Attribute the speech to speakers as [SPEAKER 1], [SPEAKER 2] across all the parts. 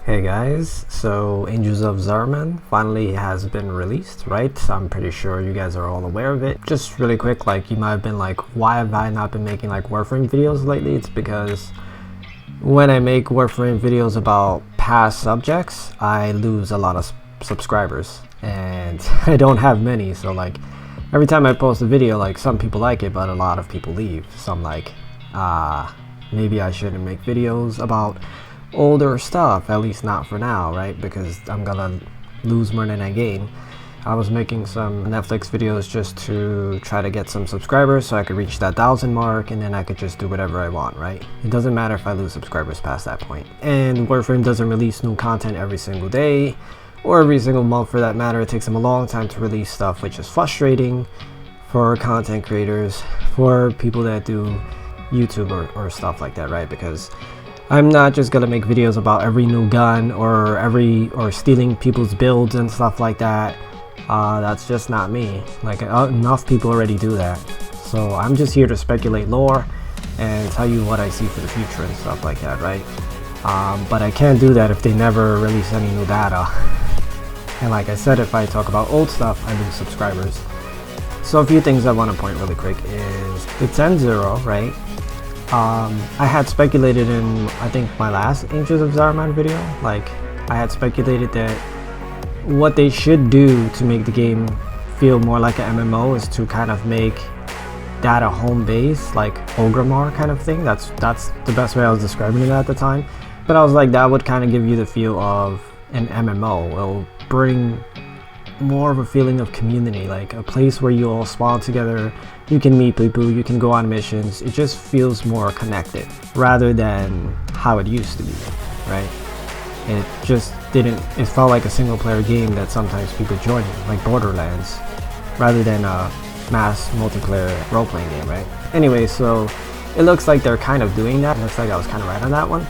[SPEAKER 1] Hey guys, so Angels of Zariman finally has been released, right? I'm pretty sure you guys are all aware of it. Just really quick, like you might have been like, why have I not been making like warframe videos lately? It's because when I make warframe videos about past subjects, I lose a lot of subscribers and I don't have many, so like every time I post a video, like some people like it, but a lot of people leave. So I'm like, maybe I shouldn't make videos about older stuff, at least not for now, right? Because I'm gonna lose more than I gain. I was making some Netflix videos just to try to get some subscribers so I could reach that 1,000 mark, and then I could just do whatever I want, right? It doesn't matter if I lose subscribers past that point. And Warframe doesn't release new content every single day or every single month for that matter. It takes them a long time to release stuff, which is frustrating for content creators, for people that do YouTube or stuff like that, right? Because I'm not just gonna make videos about every new gun or stealing people's builds and stuff like that. That's just not me. Like enough people already do that. So I'm just here to speculate lore and tell you what I see for the future and stuff like that, right? But I can't do that if they never release any new data. And like I said, if I talk about old stuff, I lose subscribers. So a few things I want to point really quick is the 10-0, right? I had speculated in, I think, my last Angels of Zariman video, like I had speculated that what they should do to make the game feel more like an MMO is to kind of make that a home base, like Ogrimmar kind of thing. That's the best way I was describing it at the time. But I was like, that would kind of give you the feel of an MMO. It'll bring more of a feeling of community, like a place where you all spawn together, you can meet people, you can go on missions. It just feels more connected rather than how it used to be, right? It just didn't, it felt like a single player game that sometimes people join, like Borderlands, rather than a mass multiplayer role-playing game, right? Anyway, so it looks like they're kind of doing that. It looks like I was kind of right on that one,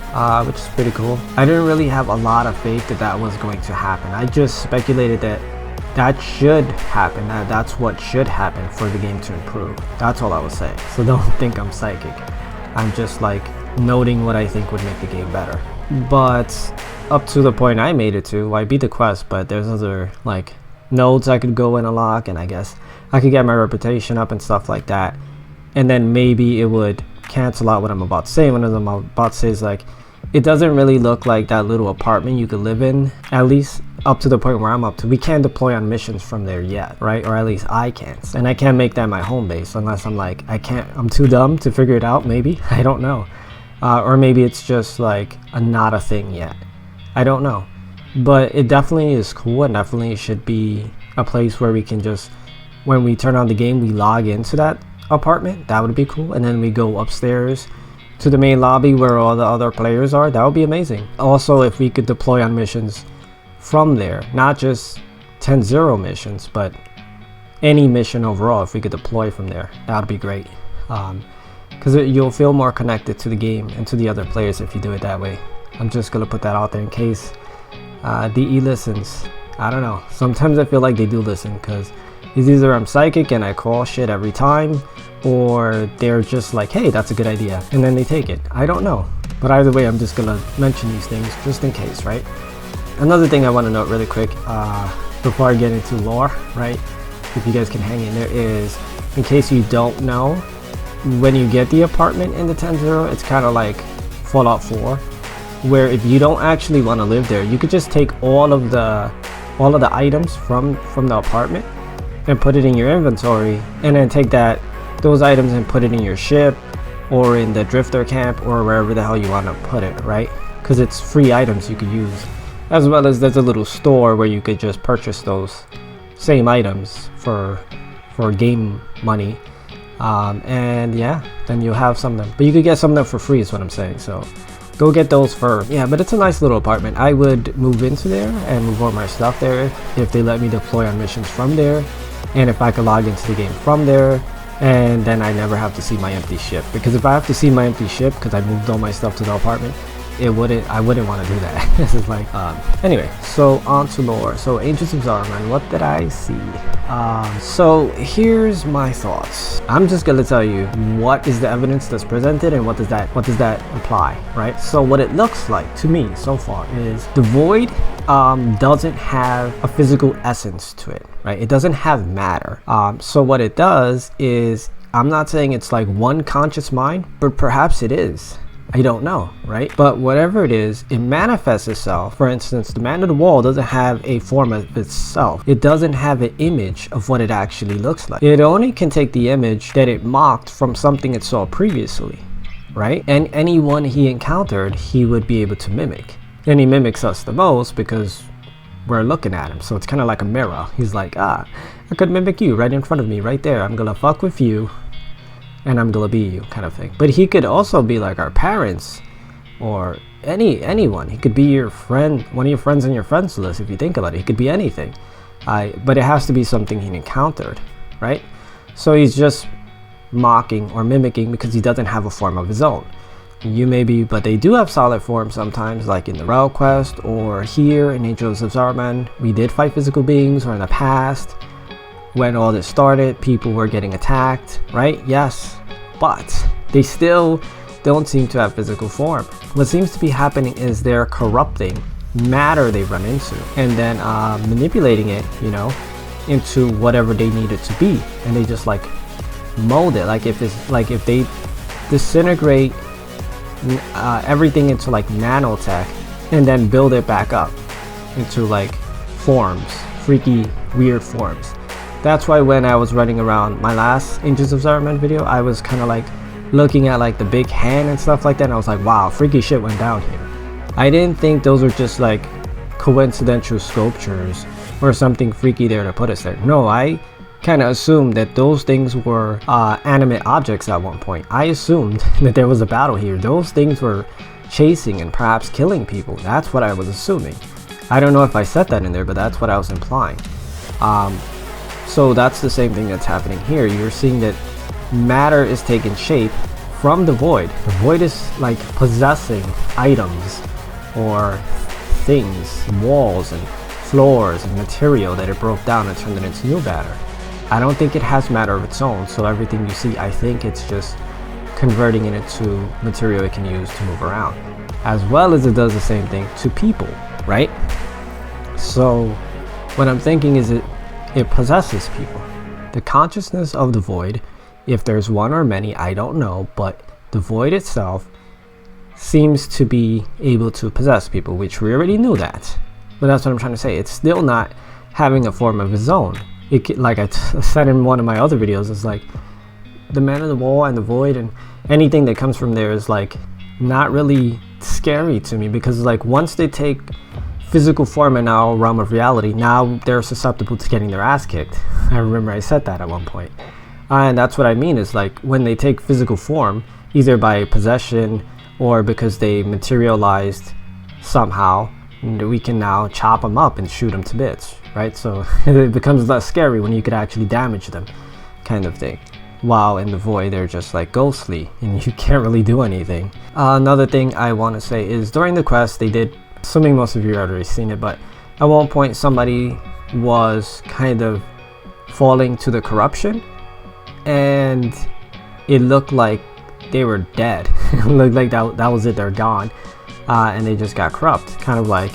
[SPEAKER 1] which is pretty cool. I didn't really have a lot of faith that that was going to happen. I just speculated that that should happen, that's what should happen for the game to improve. That's all I was saying. So don't think I'm psychic. I'm just like noting what I think would make the game better. But up to the point I made it to, I beat the quest, but there's other like nodes I could go and unlock, and I guess I could get my reputation up and stuff like that. And then maybe it would cancel out what I'm about to say. What I'm about to say is like, it doesn't really look like that little apartment you could live in, at least up to the point where I'm up to. We can't deploy on missions from there yet, right? Or at least I can't. And I can't make that my home base unless I'm like, I'm too dumb to figure it out, maybe. I don't know. Or maybe it's just like not a thing yet. I don't know. But it definitely is cool, and definitely should be a place where we can just, when we turn on the game, we log into that apartment. That would be cool. And then we go upstairs to the main lobby where all the other players are. That would be amazing. Also, if we could deploy on missions from there, not just 10-0 missions, but any mission overall, if we could deploy from there, that would be great. Because you'll feel more connected to the game and to the other players if you do it that way. I'm just gonna put that out there in case DE listens. I don't know, sometimes I feel like they do listen, because it's either I'm psychic and I call shit every time, or they're just like, hey, that's a good idea, and then they take it. I don't know, but either way, I'm just gonna mention these things just in case, right? Another thing I want to note really quick before I get into lore, right, if you guys can hang in there, is in case you don't know, when you get the apartment in the 10-0, it's kind of like Fallout 4, where if you don't actually want to live there, you could just take all of the items from the apartment and put it in your inventory, and then take those items and put it in your ship or in the drifter camp or wherever the hell you want to put it, right? Because it's free items you could use, as well as there's a little store where you could just purchase those same items for game money, and yeah, then you'll have some of them, but you could get some of them for free is what I'm saying. So go get those first. Yeah, but it's a nice little apartment. I would move into there and move all my stuff there if they let me deploy on missions from there, and if I could log into the game from there, and then I never have to see my empty ship. Because if I have to see my empty ship because I moved all my stuff to the apartment, I wouldn't want to do that. This is like, anyway, so on to lore. So Angels of Zariman, what did I see? So here's my thoughts. I'm just gonna tell you what is the evidence that's presented and what does that imply, right? So what it looks like to me so far is the void doesn't have a physical essence to it, right? It doesn't have matter. So what it does is, I'm not saying it's like one conscious mind, but perhaps it is. I don't know, right? But whatever it is, it manifests itself. For instance, the man of the wall doesn't have a form of itself. It doesn't have an image of what it actually looks like. It only can take the image that it mocked from something it saw previously, right? And anyone he encountered, he would be able to mimic. And he mimics us the most because we're looking at him. So it's kind of like a mirror. He's like, I could mimic you right in front of me, right there. I'm gonna fuck with you and I'm gonna be you, kind of thing. But he could also be like our parents or anyone. He could be your friend, one of your friends on your friends list. If you think about it, he could be anything. But it has to be something he encountered, right? So he's just mocking or mimicking because he doesn't have a form of his own. You may be, but they do have solid forms sometimes, like in the Rail Quest or here in Angels of Zariman. We did fight physical beings, or in the past when all this started, people were getting attacked, right? Yes, but they still don't seem to have physical form. What seems to be happening is they're corrupting matter they run into and then manipulating it, you know, into whatever they need it to be, and they just like mold it. Like if they disintegrate everything into like nanotech and then build it back up into like forms, freaky, weird forms. That's why when I was running around my last Angels of Zariman video, I was kind of like looking at like the big hand and stuff like that, and I was like, wow, freaky shit went down here. I didn't think those were just like coincidental sculptures or something freaky there to put us there. No, I kind of assumed that those things were animate objects at one point. I assumed that there was a battle here. Those things were chasing and perhaps killing people. That's what I was assuming. I don't know if I said that in there, but that's what I was implying. So that's the same thing that's happening here. You're seeing that matter is taking shape from the void. The void is like possessing items or things, walls and floors and material that it broke down and turned it into new matter. I don't think it has matter of its own, so everything you see, I think it's just converting it into material it can use to move around, as well as it does the same thing to people, right? So what I'm thinking is it possesses people. The consciousness of the void, if there's one or many, I don't know, but the void itself seems to be able to possess people, which we already knew that. But that's what I'm trying to say. It's still not having a form of its own. Like I said in one of my other videos, it's like the man in the wall and the void and anything that comes from there is like not really scary to me, because like once they take physical form in our realm of reality, now they're susceptible to getting their ass kicked. I remember I said that at one point. And that's what I mean, is like when they take physical form, either by possession or because they materialized somehow, we can now chop them up and shoot them to bits, right? So it becomes less scary when you could actually damage them, kind of thing. While in the void, they're just like ghostly and you can't really do anything. Another thing I want to say is during the quest, they did, assuming most of you have already seen it, but at one point somebody was kind of falling to the corruption and it looked like they were dead. It looked like that was it, they're gone. And they just got corrupt, kind of like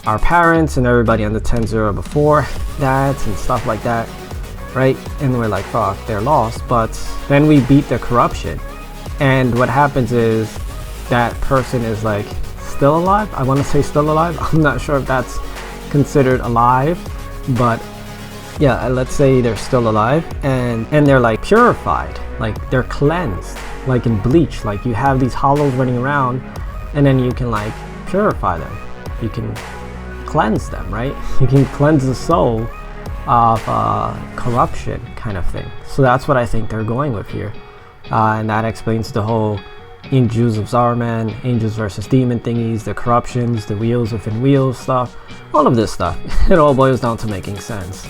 [SPEAKER 1] our parents and everybody on the 10-0 before that and stuff like that, right? And we're like, fuck, they're lost. But then we beat the corruption, and what happens is that person is like still alive. I want to say still alive. I'm not sure if that's considered alive, but yeah, let's say they're still alive, and they're like purified, like they're cleansed, like in Bleach. Like you have these hollows running around, and then you can like purify them. You can cleanse them, right? You can cleanse the soul of corruption, kind of thing. So that's what I think they're going with here, and that explains the whole Angels of Zariman, angels versus demon thingies, the corruptions, the wheels within wheels stuff, all of this stuff. It all boils down to making sense.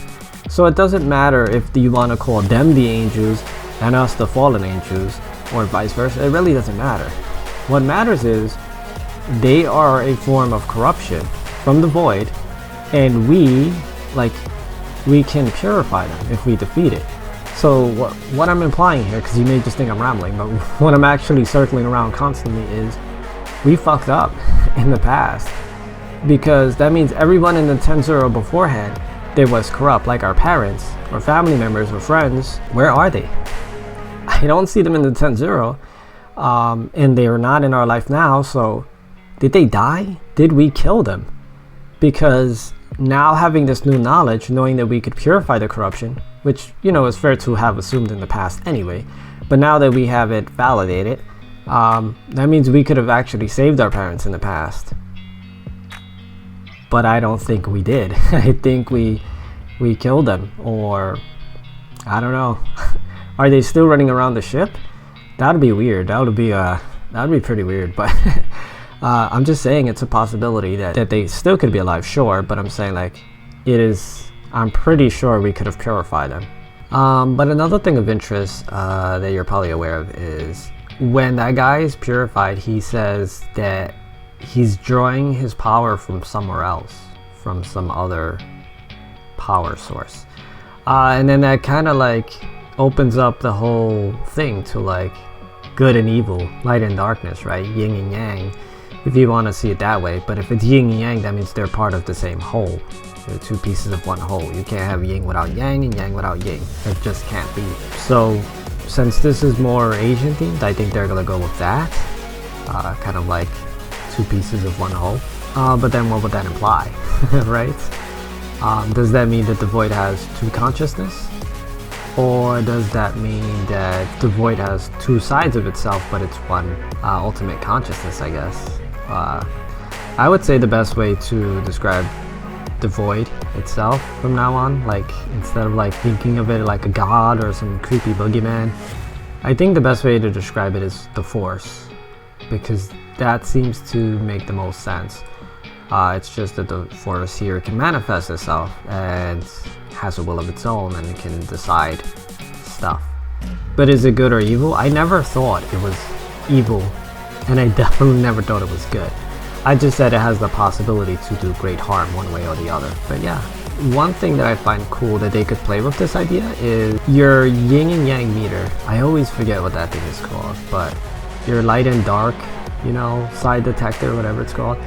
[SPEAKER 1] So it doesn't matter if you want to call them the angels and us the fallen angels, or vice versa. It really doesn't matter. What matters is they are a form of corruption from the void, and we can purify them if we defeat it. So what I'm implying here, because you may just think I'm rambling, but what I'm actually circling around constantly is we fucked up in the past, because that means everyone in the 10-0 beforehand, they was corrupt, like our parents or family members or friends. Where are they? I don't see them in the 10-0, and they are not in our life now. So did they die? Did we kill them? Because now having this new knowledge, knowing that we could purify the corruption, which, you know, is fair to have assumed in the past anyway, but now that we have it validated, that means we could have actually saved our parents in the past. But I don't think we did. I think we killed them, or I don't know. Are they still running around the ship? That'd be weird. That'd be pretty weird. But I'm just saying it's a possibility that they still could be alive, sure. But I'm saying like I'm pretty sure we could have purified them. But another thing of interest that you're probably aware of is when that guy is purified, he says that he's drawing his power from somewhere else, from some other power source. And then that kind of like opens up the whole thing to like good and evil, light and darkness, right? Yin and yang, if you want to see it that way. But if it's yin and yang, that means they're part of the same whole. They're two pieces of one whole. You can't have yin without yang and yang without yin. It just can't be. So since this is more Asian themed, I think they're gonna go with that, kind of like two pieces of one whole. But then what would that imply? Right? Does that mean that the void has two consciousness? Or does that mean that the void has two sides of itself, but it's one ultimate consciousness, I guess? I would say the best way to describe the void itself from now on, like instead of like thinking of it like a god or some creepy boogeyman, I think the best way to describe it is the force, because that seems to make the most sense. It's just that the force here can manifest itself and has a will of its own and can decide stuff. But is it good or evil? I never thought it was evil, and I definitely never thought it was good. I just said it has the possibility to do great harm one way or the other. But yeah, one thing that I find cool that they could play with this idea is your yin and yang meter. I always forget what that thing is called, but your light and dark, you know, side detector, whatever it's called,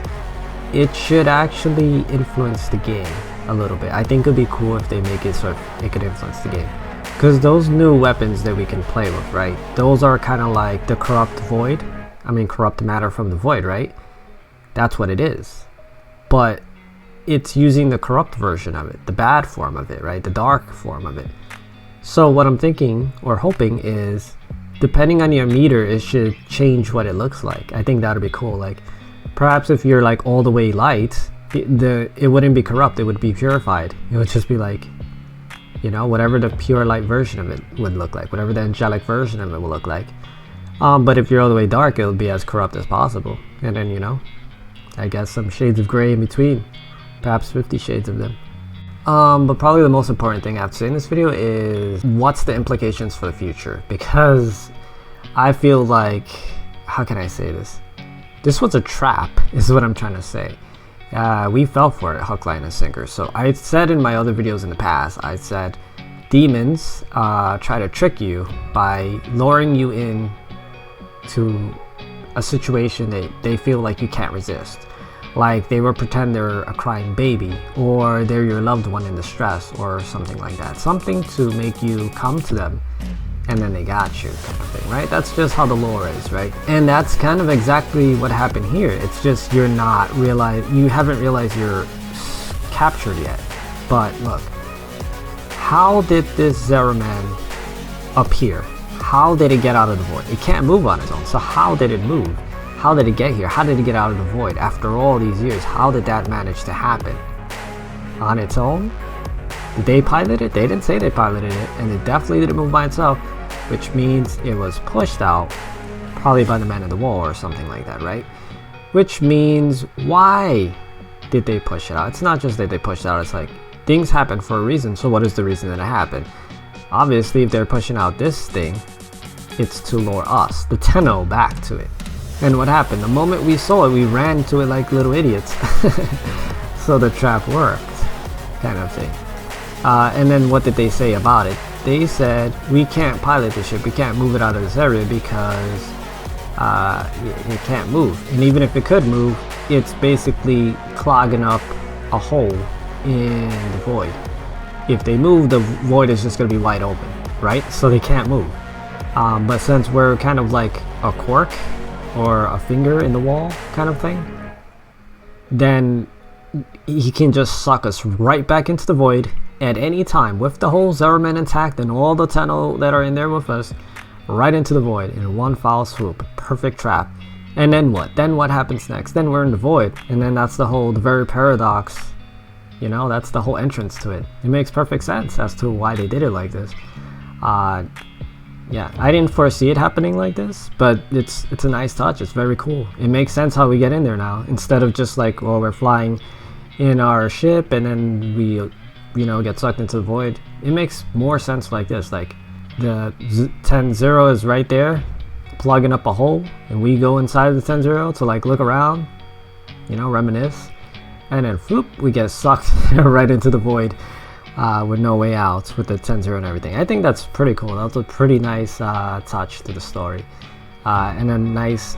[SPEAKER 1] it should actually influence the game a little bit. I think it would be cool if they make it so it could influence the game. Because those new weapons that we can play with, right? Those are kind of like the corrupt void. I mean, corrupt matter from the void, right? That's what it is. But it's using the corrupt version of it, the bad form of it, right? The dark form of it. So what I'm thinking or hoping is, depending on your meter, it should change what it looks like. I think that would be cool. Like, perhaps if you're like all the way light, it wouldn't be corrupt, it would be purified. It would just be like, you know, whatever the pure light version of it would look like, whatever the angelic version of it will look like. But if you're all the way dark, it would be as corrupt as possible. And then, you know, I guess some shades of gray in between, perhaps 50 shades of them. But probably the most important thing I have to say in this video is what's the implications for the future? Because I feel like, how can I say this? This was a trap, is what I'm trying to say. We fell for it, hook, line, and sinker. So I said in my other videos in the past, I said demons try to trick you by luring you in to a situation that they feel like you can't resist. Like they will pretend they're a crying baby, or they're your loved one in distress, or something like that. Something to make you come to them, and then they got you, kind of thing, right? That's just how the lore is, right? And that's kind of exactly what happened here. It's just you haven't realized you're captured yet. But look, how did this zariman appear? How did it get out of the void? It can't move on its own, so how did it move? How did it get here? How did it get out of the void? After all these years, how did that manage to happen? On its own? Did they pilot it? They didn't say they piloted it, and it definitely didn't move by itself, which means it was pushed out, probably by the man in the wall or something like that, right? Which means, why did they push it out? It's not just that they pushed it out, it's like, things happen for a reason, so what is the reason that it happened? Obviously, if they're pushing out this thing, it's to lure us, the Tenno, back to it. And what happened? The moment we saw it, we ran to it like little idiots. So the trap worked, kind of thing. And then what did they say about it? They said, we can't pilot the ship, we can't move it out of this area because it can't move. And even if it could move, it's basically clogging up a hole in the void. If they move, the void is just going to be wide open, right? So they can't move. But since we're kind of like a cork or a finger in the wall kind of thing, then he can just suck us right back into the void at any time with the whole zariman intact and all the 10 that are in there with us, right into the void in one foul swoop. Perfect trap. And then what? Then what happens next? Then we're in the void, and then that's the very paradox. You know, that's the whole entrance to it. It makes perfect sense as to why they did it like this. Yeah, I didn't foresee it happening like this, but it's a nice touch. It's very cool. It makes sense how we get in there now, instead of just like, well, we're flying in our ship and then we, you know, get sucked into the void. It makes more sense like this. Like the 10-0 is right there, plugging up a hole, and we go inside the 10-0 to like look around, you know, reminisce, and then whoop, we get sucked right into the void. With no way out with the 10-0 and everything. I think that's pretty cool. That's a pretty nice touch to the story, and a nice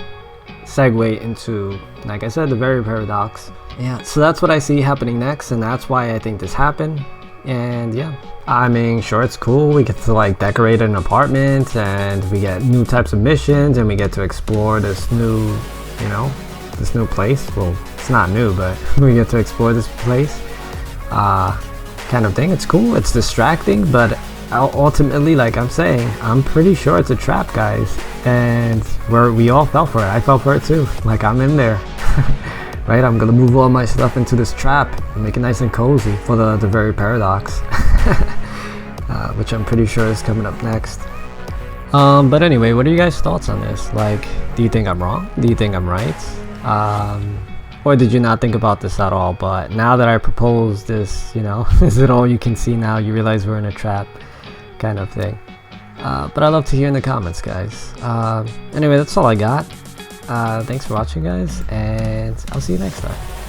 [SPEAKER 1] segue into, like I said, the very paradox. Yeah, so that's what I see happening next, and that's why I think this happened. And yeah, I mean, sure, it's cool. We get to like decorate an apartment, and we get new types of missions, and we get to explore this new, you know, this new place. Well, it's not new, but we get to explore this place. Kind of thing. It's cool, it's distracting, but ultimately, like I'm saying, I'm pretty sure it's a trap, guys, and we all fell for it. I fell for it too. Like, I'm in there. Right, I'm gonna move all my stuff into this trap and make it nice and cozy for the very paradox. Which I'm pretty sure is coming up next. But anyway, what are you guys' thoughts on this? Like, do you think I'm wrong? Do you think I'm right? Or did you not think about this at all? But now that I proposed this, you know, is it all you can see now? You realize we're in a trap, kind of thing. But I'd love to hear in the comments, guys. Anyway, that's all I got. Thanks for watching, guys, and I'll see you next time.